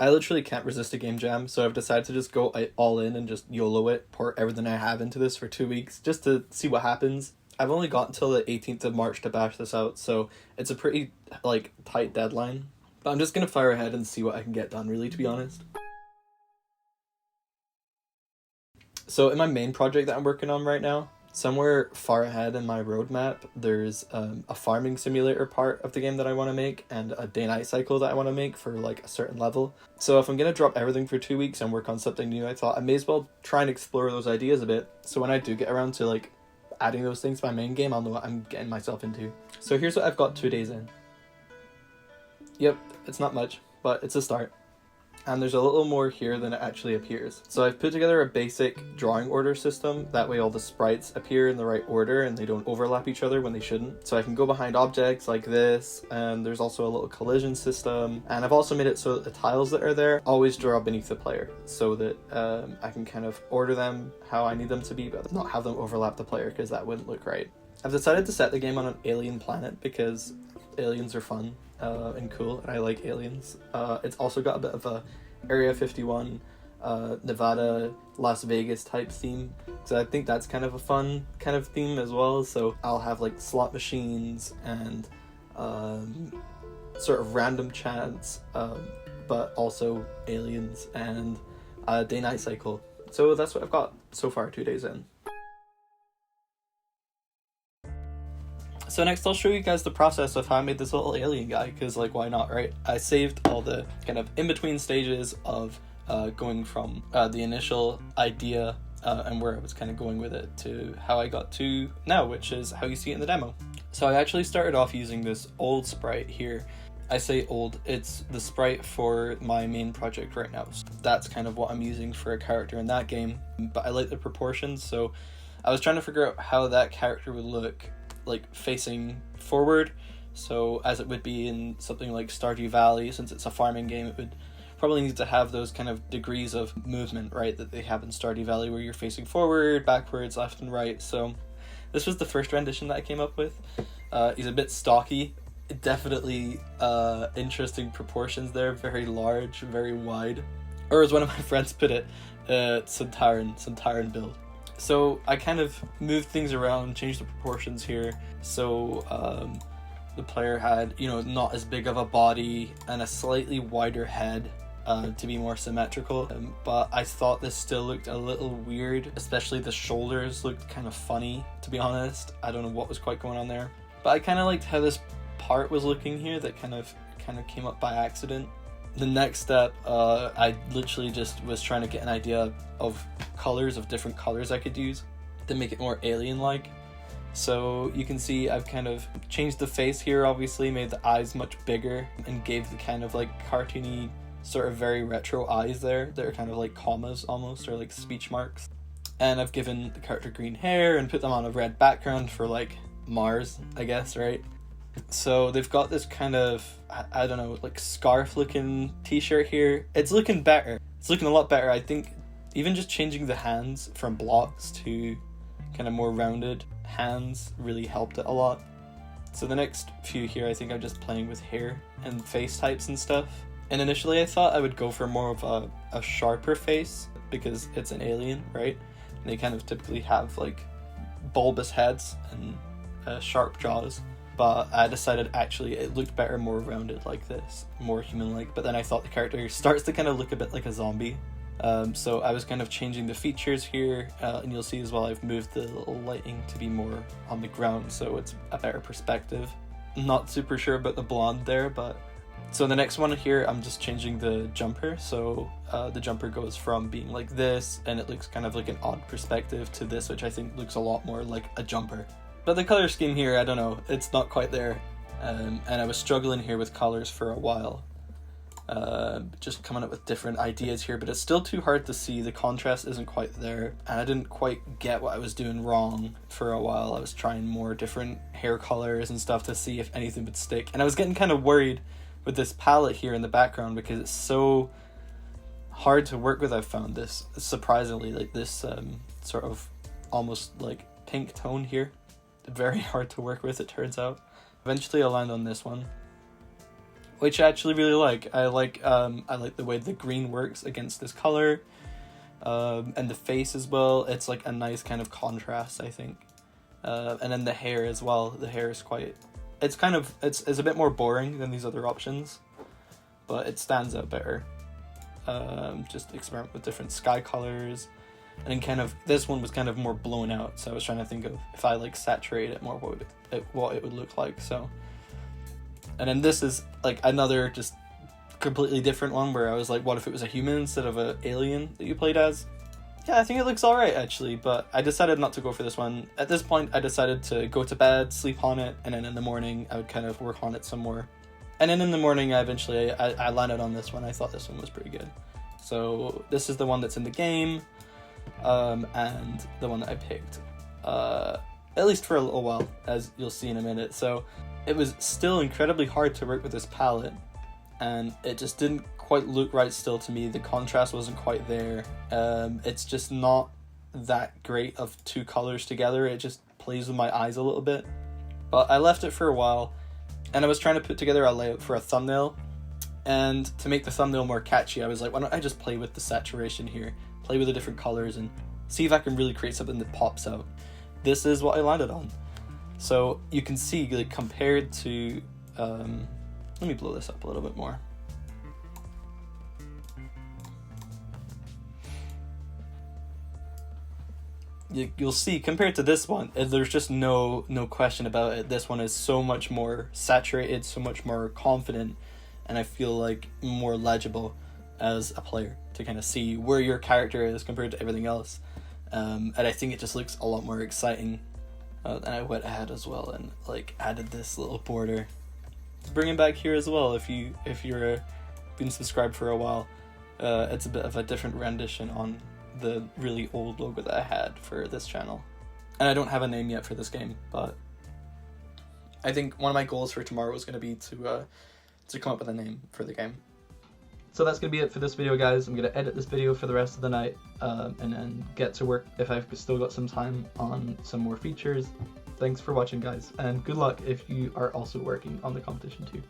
I literally can't resist a game jam, so I've decided to just go all in and just YOLO it, pour everything I have into this for 2 weeks, just to see what happens. I've only got until the 18th of March to bash this out, so it's a pretty, like, tight deadline. But I'm just gonna fire ahead and see what I can get done, really, to be honest. So in my main project that I'm working on right now, somewhere far ahead in my roadmap, there's a farming simulator part of the game that I want to make, and a day-night cycle that I want to make for like a certain level. So if I'm going to drop everything for 2 weeks and work on something new, I thought I may as well try and explore those ideas a bit. So when I do get around to like adding those things to my main game, I'll know what I'm getting myself into. So here's what I've got 2 days in. Yep, it's not much, but it's a start. And there's a little more here than it actually appears. So I've put together a basic drawing order system, that way all the sprites appear in the right order and they don't overlap each other when they shouldn't. So I can go behind objects like this, and there's also a little collision system, and I've also made it so that the tiles that are there always draw beneath the player, so that I can kind of order them how I need them to be, but not have them overlap the player, because that wouldn't look right. I've decided to set the game on an alien planet because aliens are fun and cool, and I like aliens. It's also got a bit of a Area 51, Nevada, Las Vegas type theme, so I think that's kind of a fun kind of theme as well. So I'll have like slot machines and sort of random chance, but also aliens and a day-night cycle. So that's what I've got so far, 2 days in. So next I'll show you guys the process of how I made this little alien guy, because like, why not, right? I saved all the kind of in-between stages of going from the initial idea and where I was kind of going with it to how I got to now, which is how you see it in the demo. So I actually started off using this old sprite here. I say old, it's the sprite for my main project right now. So that's kind of what I'm using for a character in that game, but I like the proportions, so I was trying to figure out how that character would look like facing forward, so as it would be in something like Stardew Valley. Since it's a farming game, it would probably need to have those kind of degrees of movement, right, that they have in Stardew Valley, where you're facing forward, backwards, left and right. So this was the first rendition that I came up with. He's a bit stocky, definitely interesting proportions there, very large, very wide, or as one of my friends put it, Centauran build. So I kind of moved things around, changed the proportions here, so the player had, you know, not as big of a body and a slightly wider head to be more symmetrical, but I thought this still looked a little weird, especially the shoulders looked kind of funny, to be honest. I don't know what was quite going on there, but I kind of liked how this part was looking here that kind of came up by accident. The next step, I literally just was trying to get an idea of colors, of different colors I could use to make it more alien-like. So you can see I've kind of changed the face here, obviously, made the eyes much bigger, and gave the kind of like cartoony, sort of very retro eyes there. They're kind of like commas almost, or like speech marks. And I've given the character green hair and put them on a red background for like Mars, I guess, right? So they've got this kind of, I don't know, like scarf looking t-shirt here. It's looking better. It's looking a lot better. I think even just changing the hands from blocks to kind of more rounded hands really helped it a lot. So the next few here, I think I'm just playing with hair and face types and stuff. And initially I thought I would go for more of a sharper face, because it's an alien, right? And they kind of typically have like bulbous heads and sharp jaws. But I decided actually it looked better more rounded like this, more human-like. But then I thought the character starts to kind of look a bit like a zombie. So I was kind of changing the features here, and you'll see as well I've moved the little lighting to be more on the ground, so it's a better perspective. Not super sure about the blonde there, but... So the next one here, I'm just changing the jumper. So the jumper goes from being like this, and it looks kind of like an odd perspective, to this, which I think looks a lot more like a jumper. But the color scheme here, I don't know, it's not quite there, and I was struggling here with colors for a while, just coming up with different ideas here, but it's still too hard to see. The contrast isn't quite there, and I didn't quite get what I was doing wrong for a while. I was trying more different hair colors and stuff to see if anything would stick, and I was getting kind of worried with this palette here in the background, because it's so hard to work with. I've found this, surprisingly, like this sort of almost like pink tone here. Very hard to work with, it turns out. Eventually I'll land on this one, which I actually really like. I like the way the green works against this color, and the face as well. It's like a nice kind of contrast, I think. And then the hair as well. The hair is quite... It's a bit more boring than these other options, but it stands out better. Just experiment with different sky colors, and then kind of this one was kind of more blown out, so I was trying to think of if I like saturate it more, what it would look like. So, and then this is like another just completely different one where I was like, what if it was a human instead of an alien that you played as? Yeah, I think it looks alright actually, but I decided not to go for this one. At this point, I decided to go to bed, sleep on it, and then in the morning I would kind of work on it some more. And then in the morning, I landed on this one. I thought this one was pretty good. So this is the one that's in the game, and the one that I picked, at least for a little while, as you'll see in a minute. So it was still incredibly hard to work with this palette, and it just didn't quite look right still to me. The contrast wasn't quite there. It's just not that great of two colors together. It just plays with my eyes a little bit. But I left it for a while, and I was trying to put together a layout for a thumbnail, and to make the thumbnail more catchy, I was like, why don't I just play with the saturation here, play with the different colors, and see if I can really create something that pops out. This is what I landed on. So you can see, like, compared to, let me blow this up a little bit more. You'll see, compared to this one, there's just no question about it. This one is so much more saturated, so much more confident, and I feel like more legible as a player to kind of see where your character is compared to everything else. And I think it just looks a lot more exciting. And I went ahead as well and like added this little border. Bring it back here as well if you're been subscribed for a while. It's a bit of a different rendition on the really old logo that I had for this channel. And I don't have a name yet for this game, but I think one of my goals for tomorrow is going to be to come up with a name for the game. So that's going to be it for this video, guys. I'm going to edit this video for the rest of the night, and then get to work if I've still got some time on some more features. Thanks for watching, guys, and good luck if you are also working on the competition too.